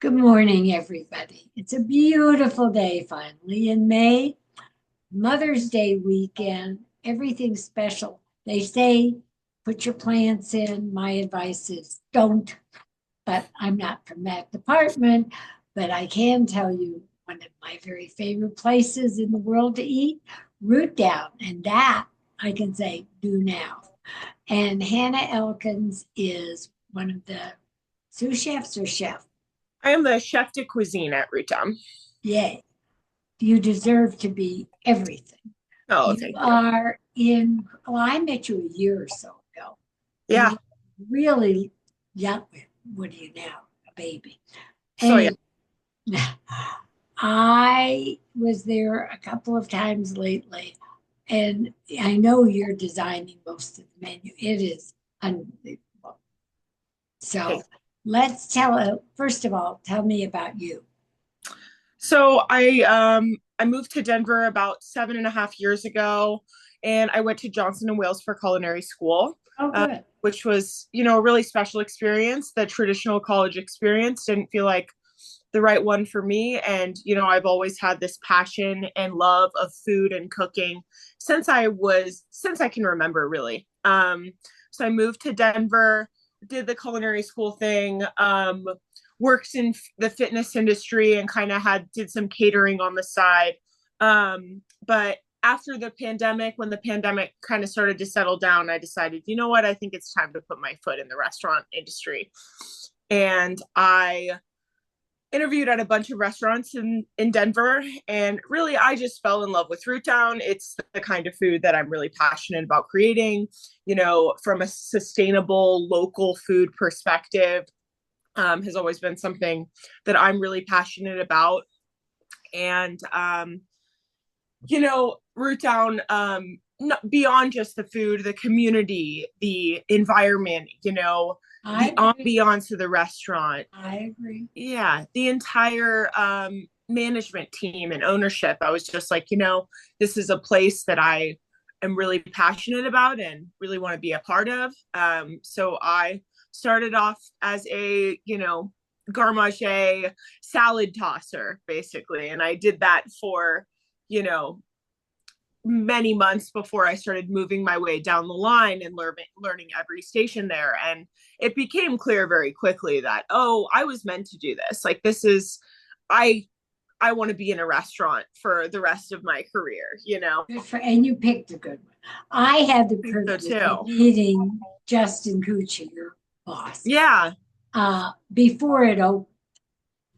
Good morning, everybody. It's a beautiful day finally in May, Mother's Day weekend, everything special. They say put your plants in. My advice is don't, but I'm not from that department. But I can tell you one of my very favorite places in the world to eat, Root Down. And that I can say do now. And Hannah Elkins is one of the sous chefs or chef. I am the chef de cuisine at Root Down. Yay. You deserve to be everything. Oh, You thank you. are in, well, I met you a year or so ago, and Yeah. you really young. What are you now? A baby. So yeah. Anyway, I was there a couple of times lately, and I know you're designing most of the menu. It is unbelievable. Okay. So first of all, tell me about you. So I moved to Denver about 7.5 years ago, and I went to Johnson and Wales for culinary school, Oh, uh, good. which was a really special experience. The traditional college experience didn't feel like the right one for me, and I've always had this passion and love of food and cooking since I can remember, really. So I moved to Denver, did the culinary school thing, worked in the fitness industry, and kind of did some catering on the side. But after the pandemic, when the pandemic kind of started to settle down, I decided, you know what, I think it's time to put my foot in the restaurant industry. And I interviewed at a bunch of restaurants in Denver. And really, I just fell in love with Root Down. It's the kind of food that I'm really passionate about creating, from a sustainable local food perspective. Has always been something that I'm really passionate about. And, Root Down, beyond just the food, the community, the environment, I the agree. ambiance of the restaurant. I agree. Yeah, the entire management team and ownership. I was just like, this is a place that I am really passionate about and really want to be a part of. So I started off as a, garmage salad tosser, basically. And I did that for, you know, many months before I started moving my way down the line and learning every station there. And it became clear very quickly that, oh, I was meant to do this. Like, I, I want to be in a restaurant for the rest of my career. And you picked a good one. I had the I think so privilege of too. meeting Justin Cucci, your boss, Yeah. before it opened.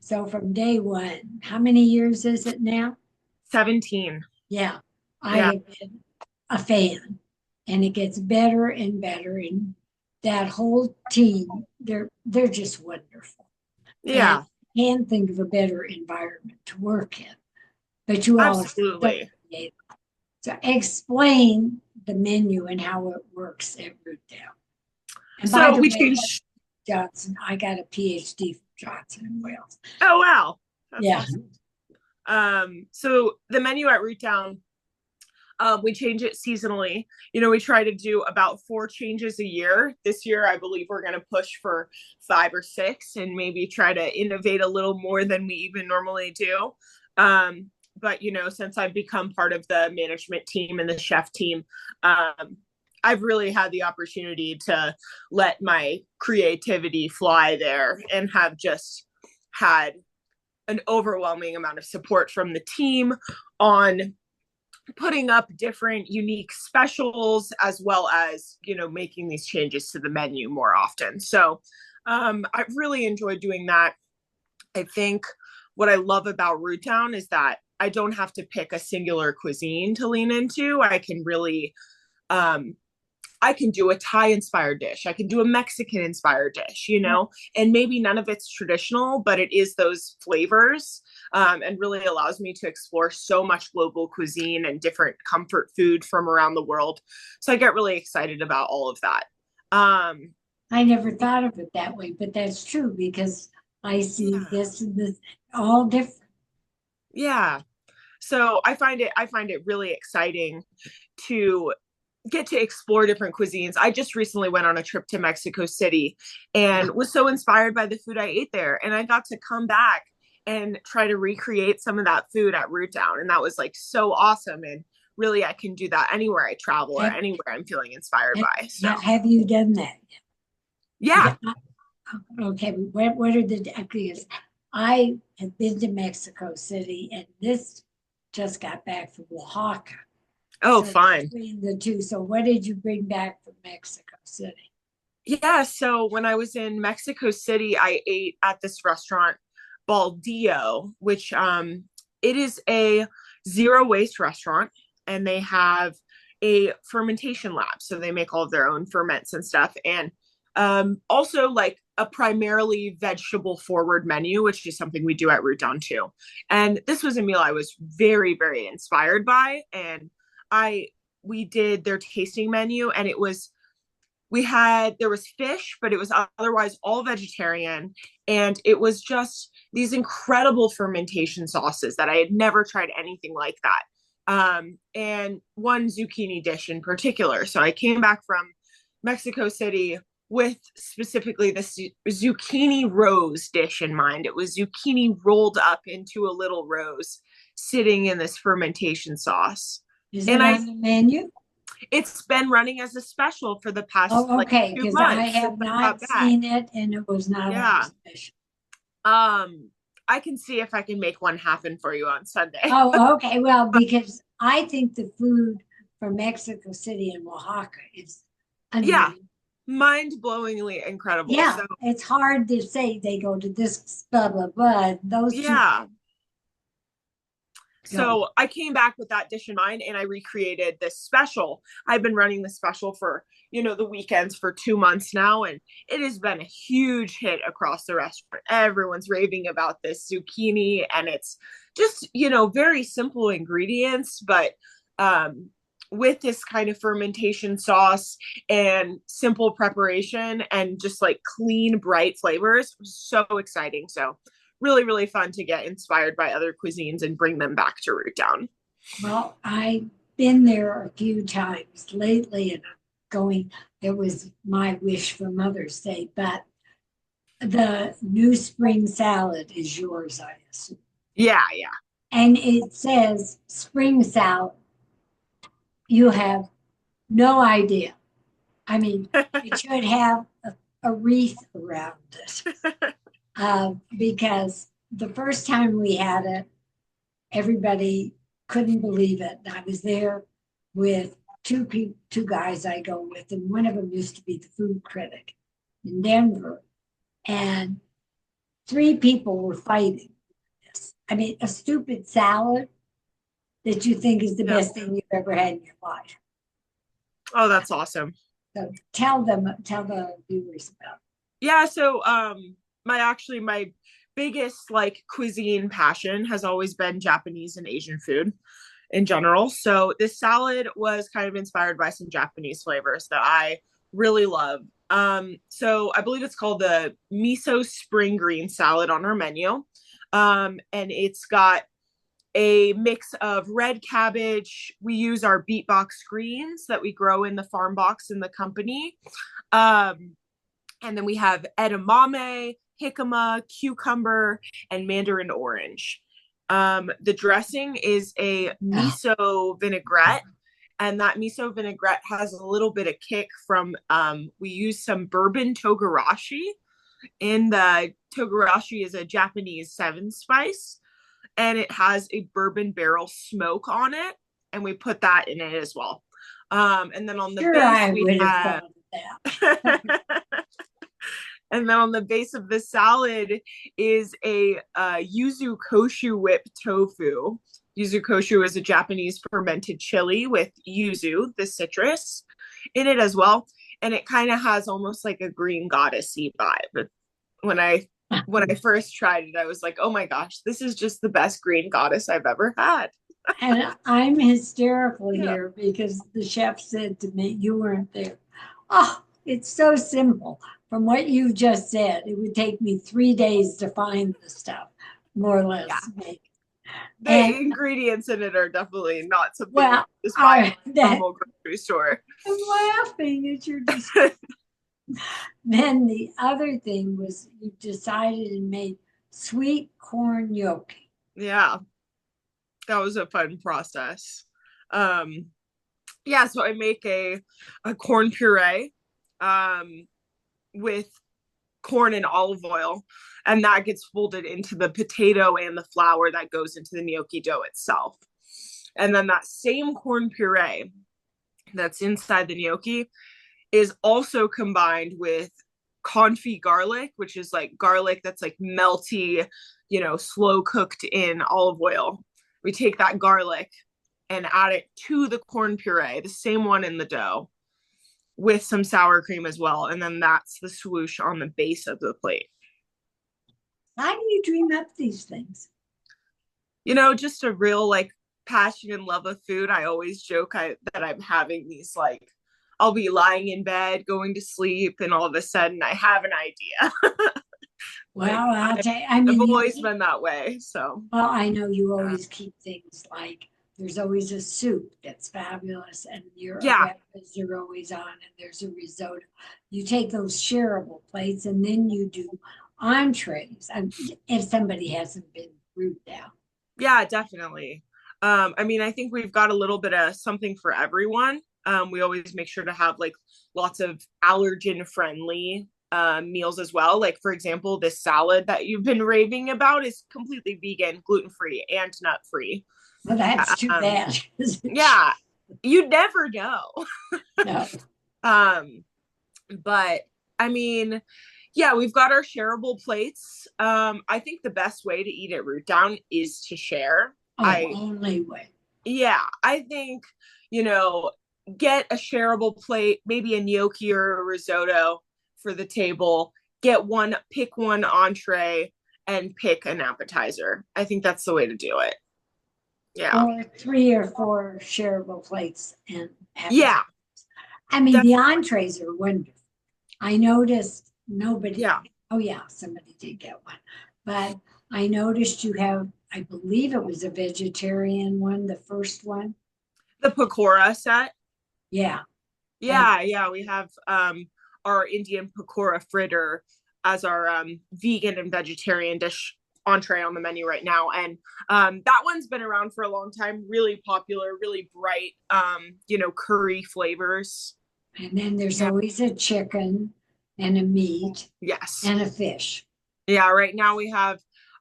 So from day one, how many years is it now? 17. Yeah, I Yeah. have been a fan, and it gets better and better. And that whole team, they're just wonderful. And Yeah. I can't think of a better environment to work in. But you all are so Absolutely. creative. So explain the menu and how it works at Root Down. And by So the we way, changed. Johnson, I got a PhD from Johnson and Wales. Oh, wow. That's Yeah. awesome. So the menu at Root Down, we change it seasonally. We try to do about 4 changes a year. This year, I believe we're going to push for 5 or 6 and maybe try to innovate a little more than we even normally do. But, since I've become part of the management team and the chef team, I've really had the opportunity to let my creativity fly there and have just had an overwhelming amount of support from the team on putting up different unique specials as well as making these changes to the menu more often. So I've really enjoyed doing that. I think what I love about Root Town is that I don't have to pick a singular cuisine to lean into. Um, I can do a Thai inspired dish. I can do a Mexican inspired dish, and maybe none of it's traditional, but it is those flavors, and really allows me to explore so much global cuisine and different comfort food from around the world. So I get really excited about all of that. Um, I never thought of it that way, but that's true because I see yeah, this and this all different. yeah. So I find it really exciting to get to explore different cuisines. I just recently went on a trip to Mexico City and was so inspired by the food I ate there. And I got to come back and try to recreate some of that food at Root Down. And that was like so awesome. And really, I can do that anywhere I travel or Have, anywhere I'm feeling inspired by. So, have you done that? yeah. Okay, what are the, because I have been to Mexico City and this just got back from Oaxaca. Oh, So fun. between the two, so what did you bring back from Mexico City? Yeah. So when I was in Mexico City, I ate at this restaurant, Baldillo, which it is a zero waste restaurant, and they have a fermentation lab. So they make all of their own ferments and stuff. And also like a primarily vegetable forward menu, which is something we do at Root Down too. And this was a meal I was very, very inspired by. And I we did their tasting menu, and it was there was fish, but it was otherwise all vegetarian. And it was just these incredible fermentation sauces that I had never tried anything like that. And one zucchini dish in particular. So I came back from Mexico City with specifically this zucchini rose dish in mind. It was zucchini rolled up into a little rose sitting in this fermentation sauce. Is it And on the menu? it's been running as a special for the past Oh, like okay, two because I months since have I got not back. seen it and it was not on Yeah. the special. I can see if I can make one happen for you on Sunday. Oh, okay, well, because I think the food from Mexico City and Oaxaca is Yeah, unbelievable. mind-blowingly incredible. Yeah, So it's hard to say they go to this blah blah blah. Those two yeah. go. So I came back with that dish in mind, and I recreated this special. I've been running the special for, the weekends for 2 months now, and it has been a huge hit across the restaurant. Everyone's raving about this zucchini, and it's just, very simple ingredients, but with this kind of fermentation sauce and simple preparation and just like clean, bright flavors. So exciting. So really, really fun to get inspired by other cuisines and bring them back to Root Down. Well, I've been there a few times lately, and I'm going. It was my wish for Mother's Day, but the new spring salad is yours, I assume. Yeah, yeah. And it says spring salad. You have no idea. I mean, it should have a wreath around it because the first time we had it, everybody couldn't believe it. I was there with two guys I go with, and one of them used to be the food critic in Denver, and three people were fighting this. I mean, a stupid salad that you think is the Yeah. best thing you've ever had in your life. Oh, that's awesome. So tell the viewers about it. Yeah, so my biggest like cuisine passion has always been Japanese and Asian food in general. So this salad was kind of inspired by some Japanese flavors that I really love. So I believe it's called the miso spring green salad on our menu. And it's got a mix of red cabbage. We use our beatbox greens that we grow in the farm box in the company. And then we have edamame, jicama, cucumber, and mandarin orange. The dressing is a miso vinaigrette, and that miso vinaigrette has a little bit of kick from we use some bourbon togarashi. And the togarashi is a Japanese 7 spice, and it has a bourbon barrel smoke on it, and we put that in it as well. And then on the Sure, base I we would have have thought of that. and then on the base of the salad is a yuzu koshu whipped tofu. Yuzu koshu is a Japanese fermented chili with yuzu, the citrus, in it as well. And it kind of has almost like a green goddessy vibe. When I first tried it, I was like, oh my gosh, this is just the best green goddess I've ever had. And I'm hysterical Yeah. here because the chef said to me, you weren't there. Oh, it's so simple. From what you just said, it would take me 3 days to find the stuff, more or less. Yeah. The And ingredients in it are definitely not something you well, can just buy at a that normal grocery store. I'm laughing at your Then the other thing was you decided and made sweet corn gnocchi. Yeah, that was a fun process. Um, yeah, so I make a corn puree um, with corn and olive oil, and that gets folded into the potato and the flour that goes into the gnocchi dough itself. And then that same corn puree that's inside the gnocchi is also combined with confit garlic, which is like garlic that's like melty, slow cooked in olive oil. We take that garlic and add it to the corn puree, the same one in the dough, with some sour cream as well. And then that's the swoosh on the base of the plate. How do you dream up these things? Just a real like passion and love of food. I always joke that I'm having these like, I'll be lying in bed, going to sleep, and all of a sudden I have an idea. Well, Like I'll tell you, I I've mean, always been that way. So well, I know you yeah. always keep things like there's always a soup that's fabulous, and your Yeah. arepas are always on, and there's a risotto. You take those shareable plates, and then you do entrees. If somebody hasn't been root down. Yeah, definitely. I mean, I think we've got a little bit of something for everyone. We always make sure to have like lots of allergen friendly meals as well. Like, for example, this salad that you've been raving about is completely vegan, gluten free, and nut free. Well, that's too Um, bad. yeah, you never know. No. um, but I mean, yeah, we've got our shareable plates. I think the best way to eat at Root Down is to share. Oh, only way. Yeah, I think, you know, get a shareable plate, maybe a gnocchi or a risotto for the table. Pick one entree and pick an appetizer. I think that's the way to do it. Yeah. Or 3 or 4 shareable plates and appetizers. Yeah. I mean, the Definitely. entrees are wonderful. I noticed nobody, Yeah. oh yeah, somebody did get one. But I noticed you have, I believe it was a vegetarian one, the first one. The pakora set. Yeah, that, Yeah, we have our Indian pakora fritter as our vegan and vegetarian dish entree on the menu right now. And that one's been around for a long time, really popular, really bright, curry flavors. and then there's Yeah. always a chicken and a meat Yes. and a fish. Yeah, right now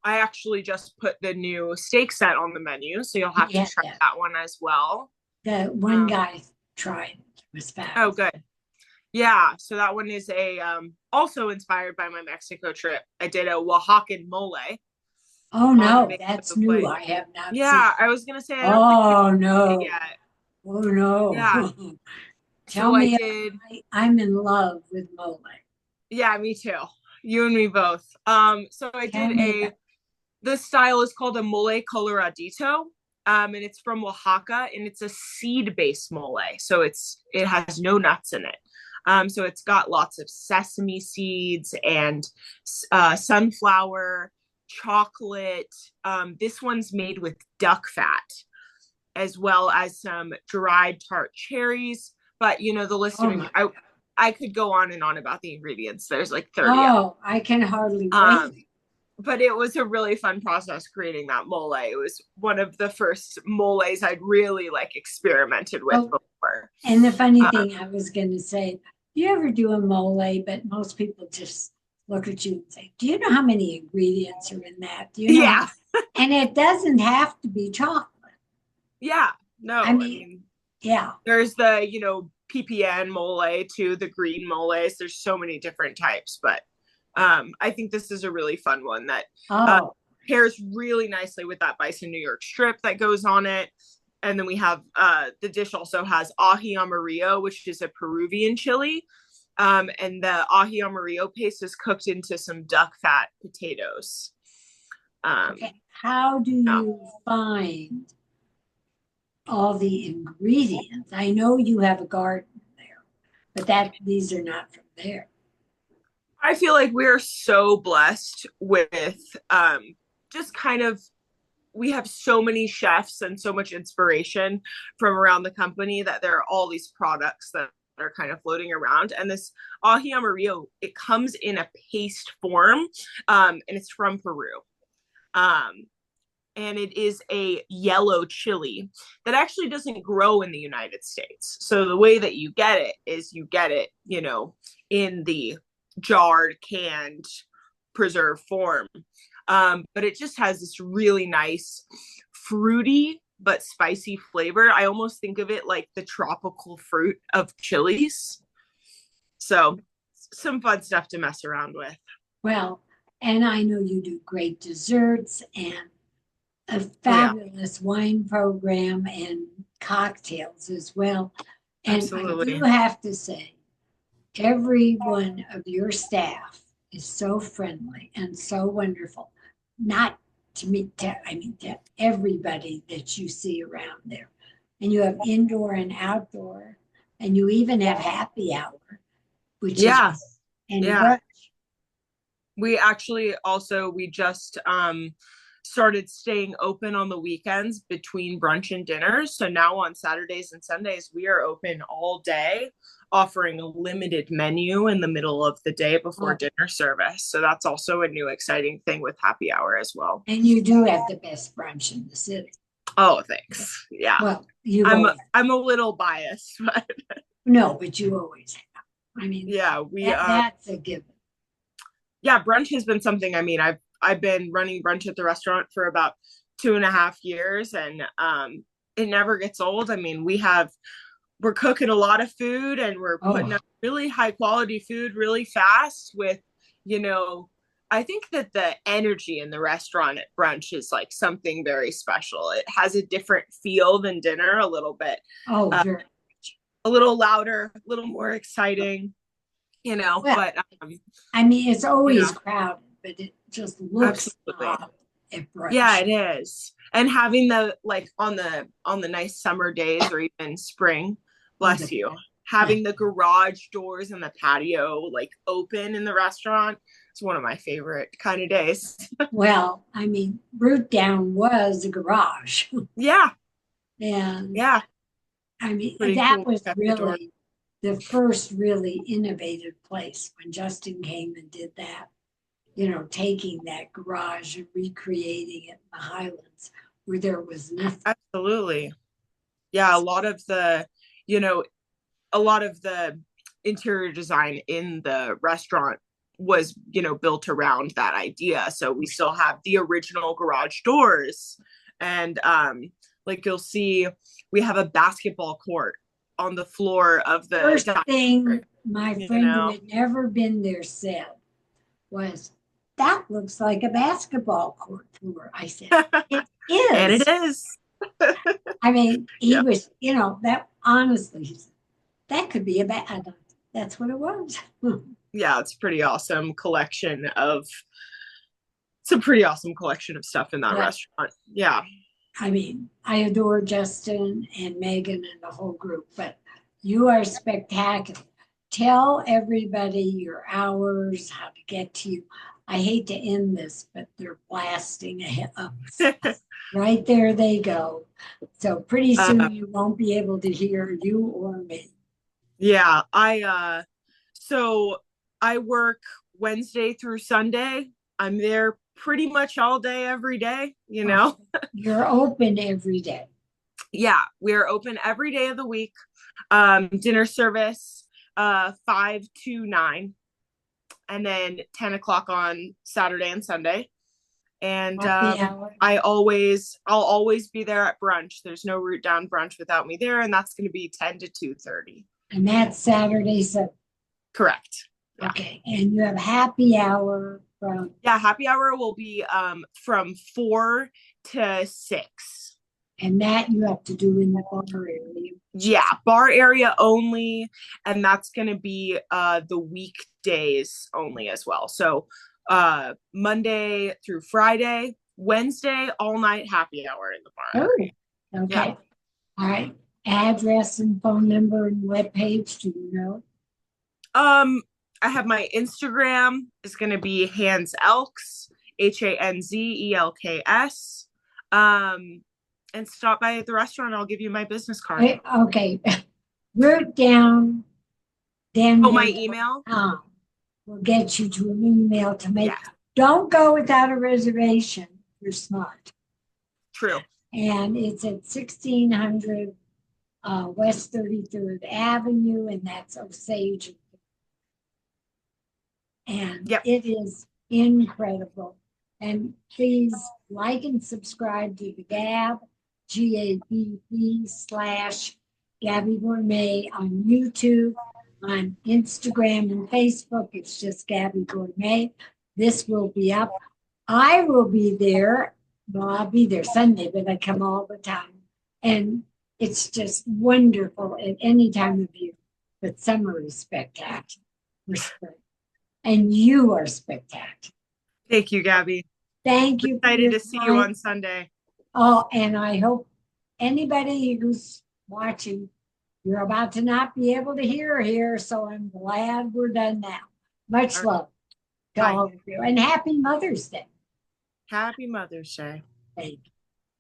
I actually just put the new steak set on the menu, so you'll have to Yeah, try yeah. that one as well. The one guy tried it. It was Oh, fabulous. good. Yeah, so that one is a also inspired by my Mexico trip. I did a Oaxacan mole Oh on the no, base of that's the new. plate. I have not seen. Yeah, I was gonna say I don't think you've Oh seen it no. yet. Oh no. Yeah, Tell so I me, did. I'm in love with mole. Yeah, me too. You and me both. So I Tell did me a. about. The style is called a mole coloradito, and it's from Oaxaca, and it's a seed-based mole, so it has no nuts in it. So it's got lots of sesame seeds and sunflower, chocolate. This one's made with duck fat, as well as some dried tart cherries. But the list Oh of my. I could go on and on about the ingredients. There's like 30 of Oh, I can hardly them. wait. But it was a really fun process creating that mole. It was one of the first moles I'd really like experimented with Oh, before. and the funny Um, thing I was going to say, do you ever do a mole? But most people just look at you and say, "Do you know how many ingredients are in that? Do you know?" yeah, And it doesn't have to be chocolate. yeah, I no, I mean, mean, yeah. there's the PPN mole to the green moles. There's so many different types, but I think this is a really fun one that Oh, pairs really nicely with that bison New York strip that goes on it. And then we have the dish also has ají amarillo, which is a Peruvian chili. And the ají amarillo paste is cooked into some duck fat potatoes. okay. How do Yeah. you find all the ingredients? I know you have a garden there, but that these are not from there. I feel like we're so blessed with just kind of we have so many chefs and so much inspiration from around the company that there are all these products that are kind of floating around. And this aji amarillo, it comes in a paste form, and it's from Peru. Um, and it is a yellow chili that actually doesn't grow in the United States. So the way that you get it is you get it, in the jarred, canned, preserved form. But it just has this really nice, fruity but spicy flavor. I almost think of it like the tropical fruit of chilies. So some fun stuff to mess around with. Well, and I know you do great desserts and a Oh, yeah, fabulous wine program and cocktails as well. And I do absolutely. have to say, every one of your staff is so friendly and so wonderful. Not to me, I mean, to everybody that you see around there. And you have indoor and outdoor, and you even have happy hour, which is, Yeah, and yeah. brunch. We actually also we just started staying open on the weekends between brunch and dinner. So now on Saturdays and Sundays we are open all day, offering a limited menu in the middle of the day before Oh, dinner service. So that's also a new exciting thing with happy hour as well. and you do have the best brunch in the city. Oh, thanks. Yeah. Well, you've I'm always, I'm a little biased, but no, but you always have. I mean, yeah, that's a given. yeah, brunch has been something. I mean, I've been running brunch at the restaurant for about 2.5 years, and it never gets old. I mean, we're cooking a lot of food, and we're putting Oh, out really high quality food really fast with, you know, I think that the energy in the restaurant at brunch is like something very special. It has a different feel than dinner, a little bit, oh, uh, very. a little louder, a little more exciting, Well, but I mean, it's always yeah, crowded, but it just looks absolutely. odd at Yeah, brunch. it is. And having the like on the nice summer days or even spring, Oh, bless you, having the garage doors and the patio like open in the restaurant, it's one of my favorite kind of days. well, I mean, Root Down was a garage. Yeah, And yeah, I mean, pretty that cool. was Got the door. really the first really innovative place when Justin came and did that, taking that garage and recreating it in the Highlands where there was nothing. Absolutely. Yeah, you know, a lot of the interior design in the restaurant was, built around that idea. So we still have the original garage doors, and like you'll see we have a basketball court on the floor of the First dining thing my room, friend who had never been there said was, that looks like a basketball court floor. I said, it and it is. is. I mean, he Yeah. was, that honestly, he said, that could be a bad. That's what it was. Yeah, it's a pretty awesome collection of stuff in that Well, restaurant. Yeah. I mean, I adore Justin and Megan and the whole group, but you are spectacular. Tell everybody your hours, how to get to you. I hate to end this, but they're blasting ahead of us. Right there they go. So pretty uh, soon you won't be able to hear you or me. yeah, so I work Wednesday through Sunday. I'm there pretty much all day every day. Okay. You're open every day. Yeah, we're open every day of the week. Dinner service 5 to 9, and then 10 o'clock on Saturday and Sunday. And Happy hour. I'll always be there at brunch. There's no Root Down brunch without me there, and that's going to be 10 to 2:30. And that's Saturday, so Correct. Yeah. okay. And you have happy hour from, Yeah, happy hour will be from 4 to 6. and that you have to do in the bar area. Yeah, bar area only, and that's going to be the weekdays only as well. So Monday through Friday, Wednesday all night happy hour in the bar Oh, area. Yeah. okay. All right. Address and phone number and webpage, do you know? I have my Instagram is going to be Hands Elks, HANZELKS. And stop by at the restaurant. I'll give you my business card. Okay. Root down. Oh, my email? Will get you to an email to make. Yeah. Don't go without a reservation. You're smart. True. And it's at 1600 West 33rd Avenue, and that's Osage. And Yep. it is incredible. And please like and subscribe to the Gabb, GABB/Gabby Gourmet on YouTube, on Instagram and Facebook. It's just Gabby Gourmet. This will be up. I will be there. Well, I'll be there Sunday, but I come all the time. And it's just wonderful at any time of year. But summer is spectacular. And you are spectacular. Thank you, Gabby. Thank you. Excited to see you on Sunday. Oh, and I hope anybody who's watching, you're about to not be able to hear here, so I'm glad we're done now. Much love to all of you, and happy Mother's Day. Happy Mother's Day. Thank you.